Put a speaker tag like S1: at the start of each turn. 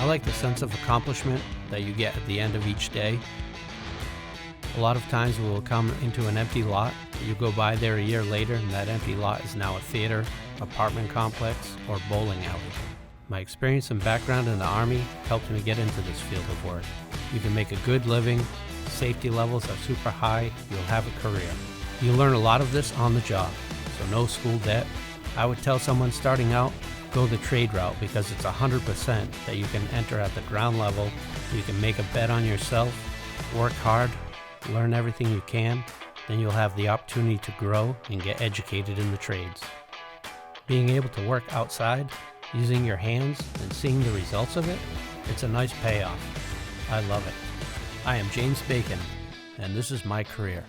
S1: I like the sense of accomplishment that you get at the end of each day. A lot of times we will come into an empty lot. You go by there a year later and that empty lot is now a theater, apartment complex, or bowling alley. My experience and background in the Army helped me get into this field of work. You can make a good living, safety levels are super high, you'll have a career. You learn a lot of this on the job, so no school debt. I would tell someone starting out, go the trade route because it's 100% that you can enter at the ground level, you can make a bet on yourself, work hard, learn everything you can, then you'll have the opportunity to grow and get educated in the trades. Being able to work outside, using your hands and seeing the results of it, it's a nice payoff. I love it. I am James Bacon, and this is my career.